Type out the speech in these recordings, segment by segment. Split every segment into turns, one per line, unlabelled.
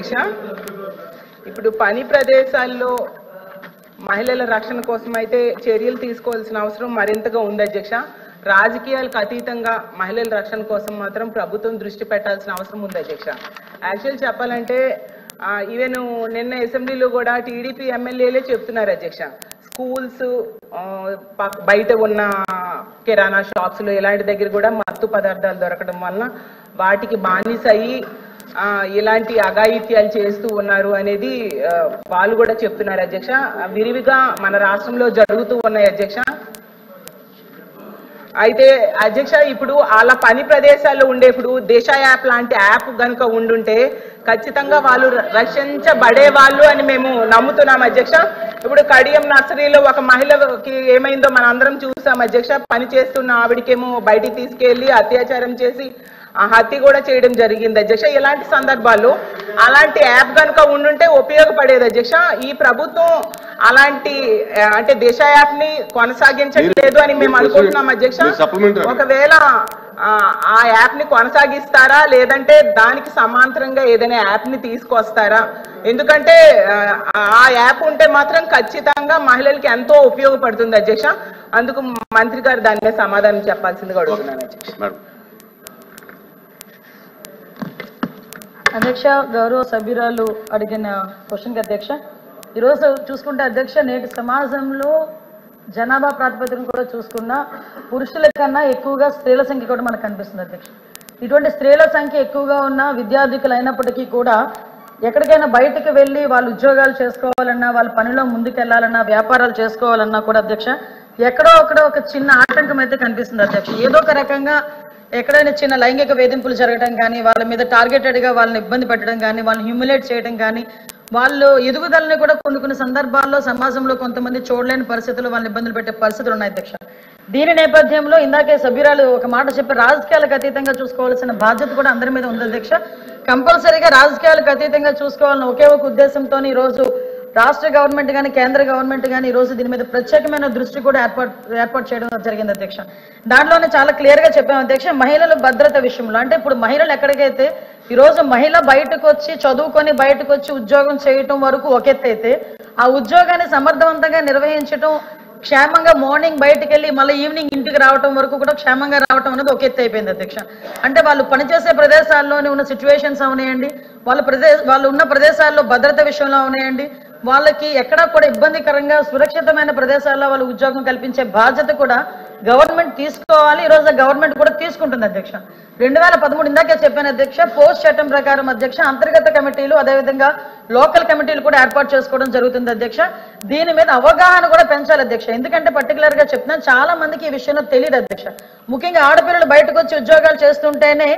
అధ్యక్ష. ఇప్పుడు పని ప్రదేశాల్లో మహిళల రక్షణ కోసం అయితే చర్యలు తీసుకోవాల్సిన అవసరం మరింతగా ఉంది అధ్యక్ష. రాజకీయాలకు అతీతంగా మహిళల రక్షణ కోసం మాత్రం ప్రభుత్వం దృష్టి పెట్టాల్సిన అవసరం ఉంది అధ్యక్ష. యాక్చువల్ చెప్పాలంటే ఈవెన్ నిన్న అసెంబ్లీలో కూడా టీడీపీ ఎమ్మెల్యేలే చెప్తున్నారు అధ్యక్ష, స్కూల్స్ బయట ఉన్న కిరాణా షాప్స్లో ఇలాంటి దగ్గర కూడా మత్తు పదార్థాలు దొరకడం వలన వాటికి బానిస అయ్యి ఇలాంటి అఘాయిత్యాలు చేస్తూ ఉన్నారు అనేది వాళ్ళు కూడా చెప్తున్నారు అధ్యక్ష. విరివిగా మన రాష్ట్రంలో జరుగుతూ ఉన్నాయి అధ్యక్ష. అయితే అధ్యక్ష, ఇప్పుడు అలా పని ప్రదేశాల్లో ఉండేప్పుడు దిశ యాప్ లాంటి యాప్ కనుక ఉండుంటే ఖచ్చితంగా వాళ్ళు రక్షించబడే వాళ్ళు అని మేము నమ్ముతున్నాం అధ్యక్ష. ఇప్పుడు కడియం నర్సరీలో ఒక మహిళకి ఏమైందో మనం అందరం చూసాం అధ్యక్ష. పని చేస్తున్న ఆవిడకేమో బయటికి తీసుకెళ్లి అత్యాచారం చేసి హత్య కూడా చేయడం జరిగింది అధ్యక్ష. ఇలాంటి సందర్భాల్లో అలాంటి యాప్ కనుక ఉండుంటే ఉపయోగపడేది అధ్యక్ష. ఈ ప్రభుత్వం అలాంటి అంటే దిశ యాప్ ని కొనసాగించట్లేదు అని మేము అనుకుంటున్నాం అధ్యక్ష. ఒకవేళ ఆ యాప్ ని కొనసాగిస్తారా లేదంటే దానికి సమాంతరంగా ఏదైనా యాప్ ని తీసుకొస్తారా? ఎందుకంటే ఆ యాప్ ఉంటే మాత్రం ఖచ్చితంగా మహిళలకి ఎంతో ఉపయోగపడుతుంది అధ్యక్ష. అందుకు మంత్రి గారు దాని మీద సమాధానం చెప్పాల్సిందిగా అడుగుతున్నాను అధ్యక్ష.
అధ్యక్ష, గౌరవ సభ్యురాలు అడిగిన క్వశ్చన్కి అధ్యక్ష, ఈరోజు చూసుకుంటే అధ్యక్ష, నేటి సమాజంలో జనాభా ప్రాతిపదికన కూడా చూసుకున్న పురుషుల కన్నా ఎక్కువగా స్త్రీల సంఖ్య కూడా మనకు కనిపిస్తుంది అధ్యక్ష. ఇటువంటి స్త్రీల సంఖ్య ఎక్కువగా ఉన్న విద్యార్థికులు అయినప్పటికీ కూడా ఎక్కడికైనా బయటకు వెళ్ళి వాళ్ళు ఉద్యోగాలు చేసుకోవాలన్నా, వాళ్ళ పనిలో ముందుకెళ్లాలన్నా, వ్యాపారాలు చేసుకోవాలన్నా కూడా అధ్యక్ష ఎక్కడో ఒక చిన్న ఆటంకం అయితే కనిపిస్తుంది అధ్యక్ష. ఏదో ఒక రకంగా ఎక్కడైనా చిన్న లైంగిక వేధింపులు జరగడం కానీ, వాళ్ళ మీద టార్గెటెడ్గా వాళ్ళని ఇబ్బంది పెట్టడం కానీ, వాళ్ళని హ్యూమిలేట్ చేయడం కానీ, వాళ్ళు ఎదుగుదలని కూడా కొన్ని సందర్భాల్లో సమాజంలో కొంతమంది చూడలేని పరిస్థితులు వాళ్ళని ఇబ్బందులు పెట్టే పరిస్థితులు ఉన్నాయి అధ్యక్ష. దీని నేపథ్యంలో ఇందాకే సభ్యురాలు ఒక మాట చెప్పి రాజకీయాలకు అతీతంగా చూసుకోవాల్సిన బాధ్యత కూడా అందరి మీద ఉంది అధ్యక్ష. కంపల్సరీగా రాజకీయాలకు అతీతంగా చూసుకోవాలని ఒకే ఒక ఉద్దేశంతో ఈరోజు రాష్ట్ర గవర్నమెంట్ కానీ కేంద్ర గవర్నమెంట్ కానీ ఈరోజు దీని మీద ప్రత్యేకమైన దృష్టి కూడా ఏర్పాటు చేయడం జరిగింది అధ్యక్ష. దాంట్లోనే చాలా క్లియర్గా చెప్పాము అధ్యక్ష, మహిళల భద్రత విషయంలో. అంటే ఇప్పుడు మహిళలు ఎక్కడికైతే ఈరోజు మహిళ బయటకు వచ్చి చదువుకొని బయటకు వచ్చి ఉద్యోగం చేయటం వరకు ఒక ఎత్తు అయితే, ఆ ఉద్యోగాన్ని సమర్థవంతంగా నిర్వహించడం, క్షేమంగా మార్నింగ్ బయటకు వెళ్ళి మళ్ళీ ఈవినింగ్ ఇంటికి రావడం వరకు కూడా క్షేమంగా రావడం అనేది ఒక ఎత్తు అయిపోయింది అధ్యక్ష. అంటే వాళ్ళు పనిచేసే ప్రదేశాల్లోనే ఉన్న సిచ్యువేషన్స్ అవునాయండి, వాళ్ళు ఉన్న ప్రదేశాల్లో భద్రత విషయంలో అవునాయండి, వాళ్ళకి ఎక్కడా కూడా ఇబ్బందికరంగా సురక్షితమైన ప్రదేశాల్లో వాళ్ళు ఉద్యోగం కల్పించే బాధ్యత కూడా గవర్నమెంట్ తీసుకోవాలి. ఈరోజు గవర్నమెంట్ కూడా తీసుకుంటుంది అధ్యక్ష. 2013 ఇందాకే చెప్పాను అధ్యక్ష, పోస్ట్ చట్టం ప్రకారం అధ్యక్ష అంతర్గత కమిటీలు అదేవిధంగా లోకల్ కమిటీలు కూడా ఏర్పాటు చేసుకోవడం జరుగుతుంది అధ్యక్ష. దీని మీద అవగాహన కూడా పెంచాలి అధ్యక్ష. ఎందుకంటే పర్టికులర్ గా చెప్తున్నా చాలా మందికి ఈ విషయంలో తెలియదు అధ్యక్ష. ముఖ్యంగా ఆడపిల్లలు బయటకు వచ్చి ఉద్యోగాలు చేస్తుంటేనే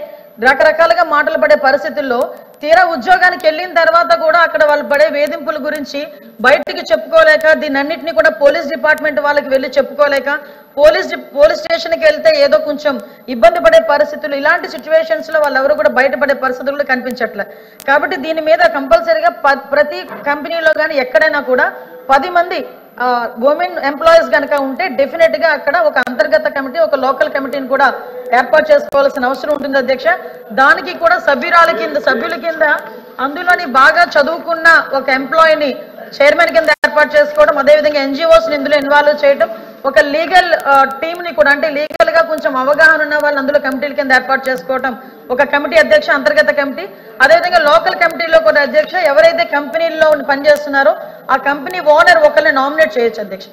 రకరకాలుగా మాటలు పడే పరిస్థితుల్లో తీరా ఉద్యోగానికి వెళ్ళిన తర్వాత కూడా అక్కడ వాళ్ళు పడే వేధింపుల గురించి బయటికి చెప్పుకోలేక, దీన్ని అన్నింటినీ కూడా పోలీస్ డిపార్ట్మెంట్ వాళ్ళకి వెళ్ళి చెప్పుకోలేక, పోలీస్ స్టేషన్కి వెళ్తే ఏదో కొంచెం ఇబ్బంది పడే పరిస్థితులు, ఇలాంటి సిచ్యువేషన్స్ లో వాళ్ళెవరు కూడా బయటపడే పరిస్థితులు కనిపించట్లే. కాబట్టి దీని మీద కంపల్సరీగా ప్రతి కంపెనీలో కానీ ఎక్కడైనా కూడా 10 మంది ఉమెన్ ఎంప్లాయీస్ కనుక ఉంటే డెఫినెట్ గా అక్కడ ఒక అంతర్గత కమిటీ, ఒక లోకల్ కమిటీని కూడా ఏర్పాటు చేసుకోవాల్సిన అవసరం ఉంటుంది అధ్యక్ష. దానికి కూడా సభ్యుల కింద అందులోని బాగా చదువుకున్న ఒక ఎంప్లాయీని చైర్మన్ కింద ఏర్పాటు చేసుకోవడం, అదేవిధంగా ఎన్జిఓస్ ని ఇందులో ఇన్వాల్వ్ చేయడం, ఒక లీగల్ టీమ్ ని కూడా అంటే లీగల్ గా కొంచెం అవగాహన ఉన్న వాళ్ళు అందులో కమిటీల కింద ఏర్పాటు చేసుకోవడం, ఒక కమిటీ అధ్యక్ష అంతర్గత కమిటీ, అదేవిధంగా లోకల్ కమిటీలో కూడా అధ్యక్ష ఎవరైతే కంపెనీల్లో పనిచేస్తున్నారో ఆ కంపెనీ ఓనర్ ఒకరిని నామినేట్ చేయొచ్చు అధ్యక్ష.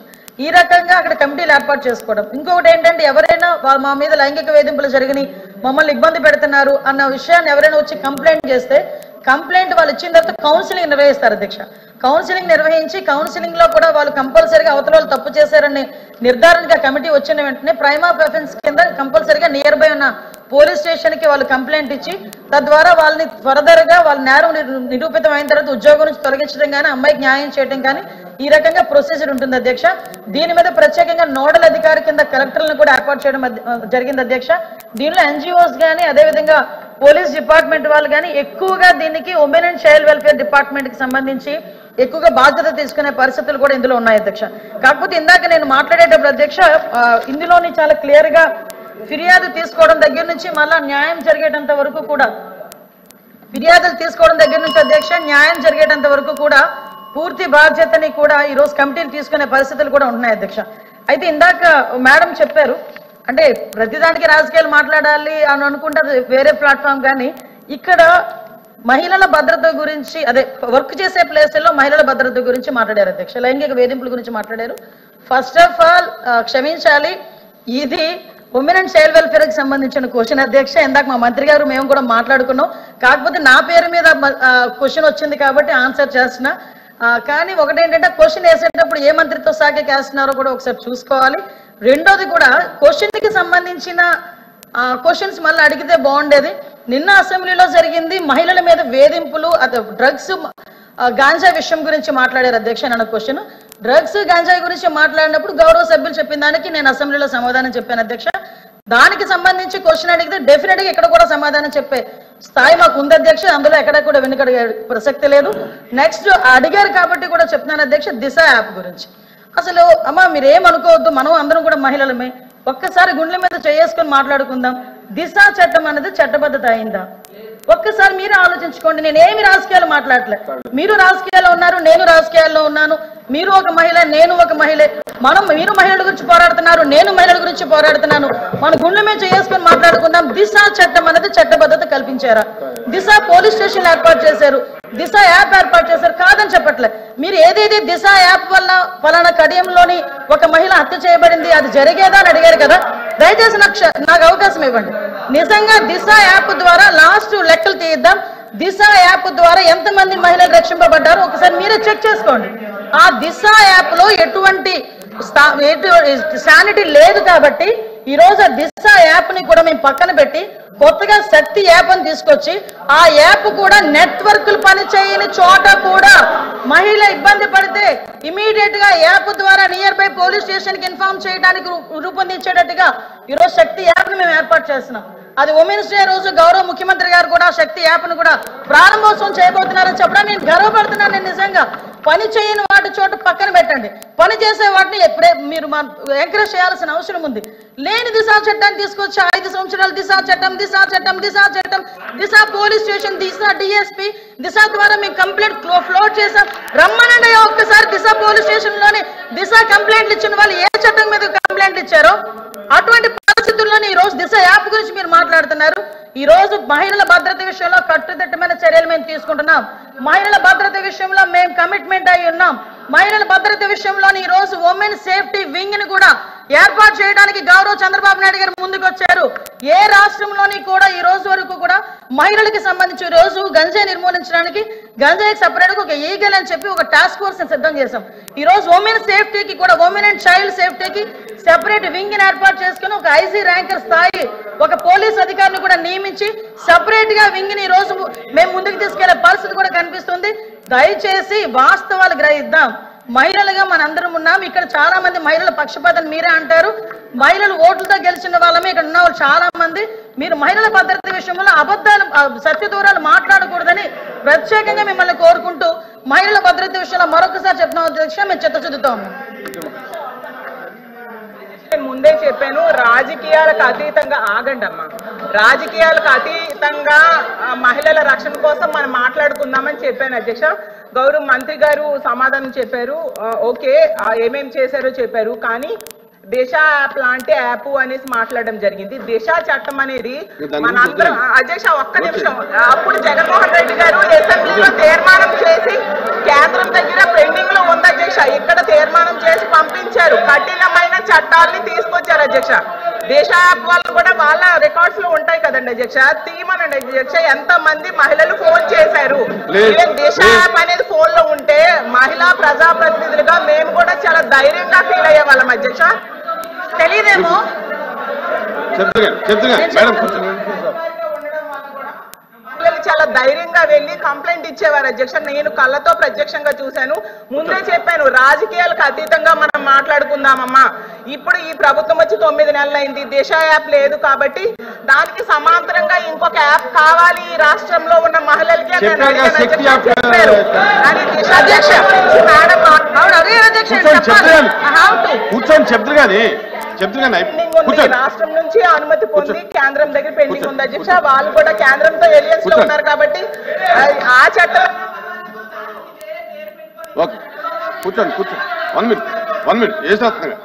ఈ రకంగా అక్కడ కమిటీలు ఏర్పాటు చేసుకోవడం. ఇంకొకటి ఏంటంటే ఎవరైనా మా మీద లైంగిక వేధింపులు జరిగినాయి, మమ్మల్ని ఇబ్బంది పెడుతున్నారు అన్న విషయాన్ని ఎవరైనా వచ్చి కంప్లైంట్ చేస్తే కంప్లైంట్ వాళ్ళు ఇచ్చిన తర్వాత కౌన్సిలింగ్ నిర్వహిస్తారు అధ్యక్ష. కౌన్సిలింగ్ నిర్వహించి కౌన్సిలింగ్ లో కూడా వాళ్ళు కంపల్సరీగా అవతల వాళ్ళు తప్పు చేశారని నిర్ధారణగా కమిటీ వచ్చిన వెంటనే ప్రైమ్ ఆఫ్ అఫెన్స్ కింద కంపల్సరీగా నియర్ బై ఉన్న పోలీస్ స్టేషన్ కి వాళ్ళు కంప్లైంట్ ఇచ్చి తద్వారా వాళ్ళని ఫర్దర్ గా వాళ్ళ నేరం నిరూపితం అయిన తర్వాత ఉద్యోగం నుంచి తొలగించడం కానీ, అమ్మాయికి న్యాయం చేయడం కానీ ఈ రకంగా ప్రొసీజర్ ఉంటుంది అధ్యక్ష. దీని మీద ప్రత్యేకంగా నోడల్ అధికారి కింద కలెక్టర్లను కూడా ఏర్పాటు చేయడం జరిగింది అధ్యక్ష. దీనిలో ఎన్జిఓస్ కానీ అదేవిధంగా పోలీస్ డిపార్ట్మెంట్ వాళ్ళు కానీ ఎక్కువగా దీనికి women and child welfare department కి సంబంధించి ఎక్కువగా బాధ్యత తీసుకునే పరిస్థితులు కూడా ఇందులో ఉన్నాయి అధ్యక్ష. కాకపోతే ఇందాక నేను మాట్లాడేటప్పుడు అధ్యక్ష ఇందులోని చాలా క్లియర్ గా ఫిర్యాదు తీసుకోవడం దగ్గర నుంచి మళ్ళా న్యాయం జరిగేటంత వరకు కూడా ఫిర్యాదులు తీసుకోవడం దగ్గర నుంచి అధ్యక్ష న్యాయం జరిగేటంత వరకు కూడా పూర్తి బాధ్యతని కూడా ఈ రోజు కమిటీలు తీసుకునే పరిస్థితులు కూడా ఉన్నాయి అధ్యక్ష. అయితే ఇందాక మేడం చెప్పారు అంటే ప్రతిదానికి రాజకీయాలు మాట్లాడాలి అని అనుకుంటే వేరే ప్లాట్ఫామ్, కానీ ఇక్కడ మహిళల భద్రత గురించి అదే వర్క్ చేసే ప్లేస్లో మహిళల భద్రత గురించి మాట్లాడారు అధ్యక్ష. లైంగిక వేధింపుల గురించి మాట్లాడారు. ఫస్ట్ ఆఫ్ ఆల్ క్షమించాలి, ఇది ఉమెన్ అండ్ చైల్డ్ వెల్ఫేర్ కి సంబంధించిన క్వశ్చన్ అధ్యక్ష. ఇందాక మా మంత్రి గారు మేము కూడా మాట్లాడుకున్నాం, కాకపోతే నా పేరు మీద క్వశ్చన్ వచ్చింది కాబట్టి ఆన్సర్ చేస్తున్నా. కానీ ఒకటేంటంటే క్వశ్చన్ వేసేటప్పుడు ఏ మంత్రిత్వ శాఖకి వేస్తున్నారో కూడా ఒకసారి చూసుకోవాలి. రెండోది కూడా క్వశ్చన్ కి సంబంధించిన క్వశ్చన్స్ మళ్ళీ అడిగితే బాగుండేది. నిన్న అసెంబ్లీలో జరిగింది మహిళల మీద వేధింపులు, డ్రగ్స్ గాంజా విషయం గురించి మాట్లాడారు అధ్యక్ష. నన్ను క్వశ్చన్ డ్రగ్స్ గాంజాయి గురించి మాట్లాడినప్పుడు గౌరవ సభ్యులు చెప్పిన దానికి నేను అసెంబ్లీలో సమాధానం చెప్పాను అధ్యక్ష. దానికి సంబంధించి క్వశ్చన్ అడిగితే డెఫినెట్ గా ఇక్కడ కూడా సమాధానం చెప్పే స్థాయి మాకు ఉంది అధ్యక్ష. అందులో ఎక్కడ కూడా వెనుకడిగే ప్రసక్తి లేదు. నెక్స్ట్ అడిగారు కాబట్టి కూడా చెప్తున్నాను అధ్యక్ష, దిశ యాప్ గురించి. అసలు అమ్మా మీరేమనుకోవద్దు, మనం అందరం కూడా మహిళలమే. ఒక్కసారి గుండెల మీద చేసుకొని మాట్లాడుకుందాం. దిశ చట్టం అనేది చట్టబద్ధత అయిందా? ఒక్కసారి మీరు ఆలోచించుకోండి. నేనేమి రాజకీయాలు మాట్లాడలే, మీరు రాజకీయాల్లో ఉన్నారు, నేను రాజకీయాల్లో ఉన్నాను. మీరు ఒక మహిళ, నేను ఒక మహిళే. మీరు మహిళల గురించి పోరాడుతున్నారు, నేను మహిళల గురించి పోరాడుతున్నాను. మన గుండె మీద చేసుకొని మాట్లాడుకుందాం. దిశ చట్టం అనేది చట్టబద్ధత కల్పించారా? దిశ పోలీస్ స్టేషన్ ఏర్పాటు చేశారు, దిశ యాప్ ఏర్పాటు చేశారు, కాదని చెప్పట్లే. మీరు ఏదైతే దిశ యాప్ వల్ల ఫలానా కడియంలోని ఒక మహిళ హత్య చేయబడింది, అది జరిగేదా అని అడిగారు కదా. దయచేసి నాకు అవకాశం ఇవ్వండి. నిజంగా దిశ యాప్ ద్వారా లాస్ట్ లెక్కలు తీద్దాం. దిశ యాప్ ద్వారా ఎంతమంది మహిళలు రక్షింపబడ్డారో ఒకసారి మీరే చెక్ చేసుకోండి. ఆ దిశ యాప్ లో ఎటువంటి శానిటీ లేదు కాబట్టి ఈ రోజు ఆ దిశ యాప్ ని కూడా మేము పక్కన పెట్టి కొత్తగా శక్తి యాప్ అని తీసుకొచ్చి ఆ యాప్ కూడా నెట్వర్క్లు పనిచేయని చోట కూడా మహిళ ఇబ్బంది పడితే ఇమీడియట్ గా యాప్ ద్వారా నియర్ బై పోలీస్ స్టేషన్ కి ఇన్ఫార్మ్ చేయడానికి రూపొందించేటట్టుగా ఈరోజు శక్తి యాప్ ని మేము ఏర్పాటు చేస్తున్నాం. అది ఉమెన్స్ డే రోజు గౌరవ ముఖ్యమంత్రి గారు కూడా శక్తి యాప్ ను కూడా ప్రారంభోత్సవం చేయబోతున్నారని చెప్పడానికి నేను గర్వపడుతున్నాను. నేను నిజంగా పని చేయని వాటి చోట పక్కన పెట్టండి, పని చేసే వాటిని ఎప్పుడే మీరు ఎంకరేజ్ చేయాల్సిన అవసరం ఉంది. లేని దిశ చట్టాన్ని తీసుకొచ్చి 5 సంవత్సరాలు దిశ చట్టం, దిశ చట్టం, దిశ చట్టం, దిశ పోలీస్ స్టేషన్, దిశ డిఎస్పీ, దిశ ద్వారా మేము కంప్లైంట్ ఫ్లోట్ చేసాం. రమ్మనండి ఒక్కసారి దిశ పోలీస్ స్టేషన్ లోని దిశ కంప్లైంట్లు ఇచ్చిన వాళ్ళు ఏ చట్టం మీద కంప్లైంట్లు ఇచ్చారో అటువంటి పరిస్థితుల్లోనే ఈ రోజు దిశ యాప్ గురించి మీరు మాట్లాడుతున్నారు. ఈ రోజు మహిళల భద్రత విషయంలో కట్టుదిట్టమైన చర్యలు మేము తీసుకుంటున్నాం. మహిళల భద్రత విషయంలో మేము కమిట్మెంట్ అయి ఉన్నాం. మహిళల భద్రత విషయంలో ఈ రోజు ఉమెన్ సేఫ్టీ వింగ్ ని కూడా ఏర్పాటు చేయడానికి గౌరవ చంద్రబాబు నాయుడు గారు ముందుకు వచ్చారు. ఏ రాష్ట్రంలోని కూడా ఈ రోజు వరకు కూడా మహిళలకు సంబంధించి ఈ రోజు గంజాయి నిర్మూలించడానికి గంజాయికి సపరేట్ గా ఒక ఈగల్ అని చెప్పి ఒక టాస్క్ ఫోర్స్ సిద్ధం చేశాం. ఈ రోజు ఉమెన్ సేఫ్టీకి కూడా ఉమెన్ అండ్ చైల్డ్ సేఫ్టీకి సెపరేట్ వింగ్ ని ఏర్పాటు చేసుకుని ఒక ఐజీ ర్యాంకర్ స్థాయి ఒక పోలీస్ అధికారిని కూడా నియమించి సెపరేట్ గా వింగ్ ని ఈ రోజు మేము ముందుకు తీసుకెళ్లే పరిస్థితి కూడా కనిపిస్తుంది. దయచేసి వాస్తవాలు గ్రహిద్దాం. మహిళలుగా మనందరం ఉన్నాం. ఇక్కడ చాలా మంది మహిళల పక్షపాతం మీరే అంటారు. మహిళలు ఓట్లతో గెలిచిన వాళ్ళమే ఇక్కడ ఉన్న వాళ్ళు చాలా మంది. మీరు మహిళల భద్రత విషయంలో అబద్ధాలు సత్య దూరాలు మాట్లాడకూడదని ప్రత్యేకంగా మిమ్మల్ని కోరుకుంటూ మహిళల భద్రత విషయంలో మరొకసారి చెప్తున్నాం అధ్యక్ష, మేము చిత్తశుద్ధితో ఉన్నాం.
ముందే చెప్పాను, రాజకీయాలకు అతీతంగా ఆగండి అమ్మా. రాజకీయాలకు అతీతంగా మహిళల రక్షణ కోసం మనం మాట్లాడుకుందామని చెప్పాను అధ్యక్ష. గౌరవ మంత్రి గారు సమాధానం చెప్పారు, ఓకే ఏమేమి చేశారో చెప్పారు. కానీ దిశ యాప్ లాంటి యాప్ అనేసి మాట్లాడడం జరిగింది. దిశ చట్టం అనేది మనందరం అధ్యక్ష ఒక్క నిమిషం, అప్పుడు జగన్మోహన్ రెడ్డి గారు అసెంబ్లీలో తీర్మానం చేసి కేంద్రం దగ్గర పెండింగ్ లో ఉంది అధ్యక్ష. ఇక్కడ తీర్మానం చేసి పంపించారు, కఠినమైన చట్టాలని తీసుకొచ్చారు అధ్యక్ష. దిశ యాప్ వాళ్ళు కూడా వాళ్ళ రికార్డ్స్ లో ఉంటాయి కదండి అధ్యక్ష, తీయమనండి అధ్యక్ష. ఎంత మంది మహిళలు ఫోన్ చేశారు. ఈవెన్ దిశ యాప్ అనేది ఫోన్ లో ఉంటే మహిళా ప్రజాప్రతినిధులుగా మేము కూడా చాలా ధైర్యంగా ఫీల్ అయ్యే వాళ్ళం అధ్యక్ష. తెలియదేమో మహిళలు చాలా ధైర్యంగా వెళ్ళి కంప్లైంట్ ఇచ్చేవారు అధ్యక్ష. నేను కళ్ళతో ప్రత్యక్షంగా చూశాను. ముందే చెప్పాను, రాజకీయాలకు అతీతంగా మనం మాట్లాడుకుందామమ్మా. ఇప్పుడు ఈ ప్రభుత్వం వచ్చి 9 నెలలైంది, దిశ యాప్ లేదు కాబట్టి దానికి సమాంతరంగా ఇంకొక యాప్ కావాలి ఈ రాష్ట్రంలో ఉన్న మహిళలకి అని చెప్పారు. అని దిశ అధ్యక్ష మేడం
కూర్చొని చెప్తారు కానీ చెప్తున్నాను
పెండింగ్ ఉంది, రాష్ట్రం నుంచి అనుమతి పొంది కేంద్రం దగ్గర పెండింగ్ ఉంది అధ్యక్ష. వాళ్ళు కూడా కేంద్రంతో ఎలియన్స్ లో ఉన్నారు కాబట్టి ఆ చట్టం.
ఓకే కూర్చోండి 1 మినిట్ ఏ శాస్త్రంగా